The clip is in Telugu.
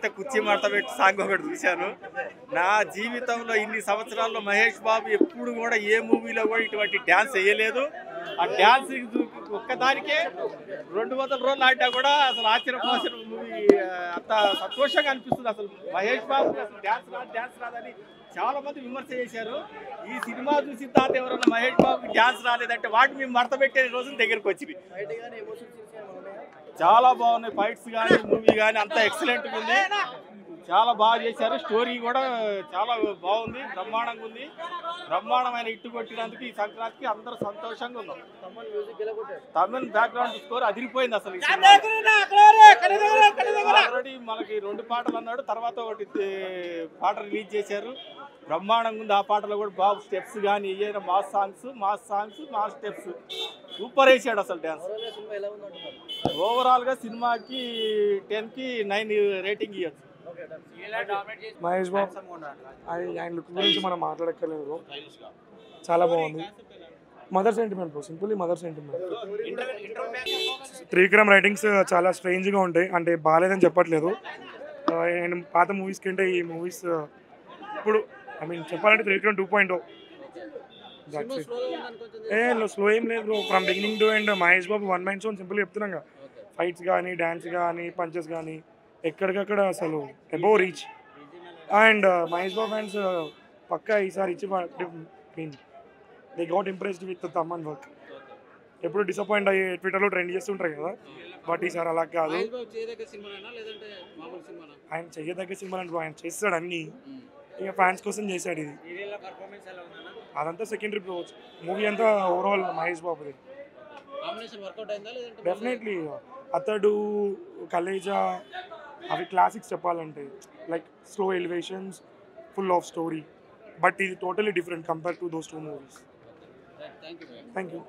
అయితే కుర్చీ మడత పెట్టి సాంగ్ ఒకటి చూశాను. నా జీవితంలో ఇన్ని సంవత్సరాల్లో మహేష్ బాబు ఎప్పుడు కూడా ఏ మూవీలో కూడా ఇటువంటి డ్యాన్స్ వేయలేదు. ఆ డ్యాన్స్ ఒక్కదానికే 200 రోజులు ఆడినా కూడా అసలు ఆశ్చర్యపోసిన మూవీ. అంత సంతోషంగా అనిపిస్తుంది. అసలు మహేష్ బాబు అసలు డ్యాన్స్ రాదని చాలా మంది విమర్శ చేశారు. ఈ సినిమా చూసిన తర్వాత ఎవరన్నా మహేష్ బాబుకి డ్యాన్స్ రాలేదంటే వాటి మేము మడత పెట్టే రోజులు దగ్గరకు వచ్చింది. చాలా బాగున్నాయి ఫైట్స్ కానీ మూవీ కానీ అంతా ఎక్సలెంట్గా ఉంది. చాలా బాగా చేశారు. స్టోరీ కూడా చాలా బాగుంది, బ్రహ్మాండంగా ఉంది. బ్రహ్మాండమైన ఇట్టు కొట్టినందుకు ఈ సంక్రాంతికి అందరూ సంతోషంగా ఉన్నాం. తమిళ్ బ్యాక్గ్రౌండ్ స్కోర్ అదిరిపోయింది అసలు. ఆల్రెడీ మనకి 2 పాటలు అన్నాడు, తర్వాత ఒకటి పాట రిలీజ్ చేశారు. బ్రహ్మాండంగా ఉంది. ఆ పాటలో కూడా బాబు స్టెప్స్ కానీ ఏదైనా మాస్ సాంగ్స్ స్టెప్స్ సూపర్ వేసాడు అసలు డ్యాన్స్. ఓవరాల్గా సినిమాకి 10కి 9 రేటింగ్ ఇవ్వచ్చు. మహేష్ బాబు ఆయన లుక్ గురించి మనం మాట్లాడక్కర్లేదు. చాలా బాగుంది. Mother sentiment bro, simply mother sentiment. Trivikram writings చాలా స్ట్రేంజ్గా ఉంటాయి. అంటే బాగాలేదని చెప్పట్లేదు. నేను పాత మూవీస్ కంటే ఈ మూవీస్ ఇప్పుడు చెప్పాలంటే త్రివిక్రమ్ 2.0. స్లో ఏం లేదు bro. From beginning to end Mahesh Babu one mind zone. సింపుల్గా చెప్తున్నాం కదా, ఫైట్స్ కానీ డ్యాన్స్ కానీ పంచెస్ కానీ ఎక్కడికక్కడ అసలు above reach. And Mahesh Babu fans పక్కా ఈసారి ఇచ్చి they got impressed with Thaman work. ఎప్పుడు డిసప్పాయింట్ అయ్యి ట్విట్టర్లో ట్రెండ్ చేస్తుంటారు కదా, బట్ ఈసారి అలా కాదు. ఆయన చెయ్యదగ్గ సినిమా అంటే ఆయన చేస్తాడు అన్నీ. ఇక ఫ్యాన్స్ కోసం చేశాడు ఇది. అదంతా సెకండరీ ప్రోచ్. మూవీ అంతా ఓవరాల్ మహేష్ బాబుది. డెఫినెట్లీ అతడు, కలేజా అవి క్లాసిక్స్ చెప్పాలంటే. Like slow elevations, full of story. But ఇది totally different compare to those 2 movies. Thank you.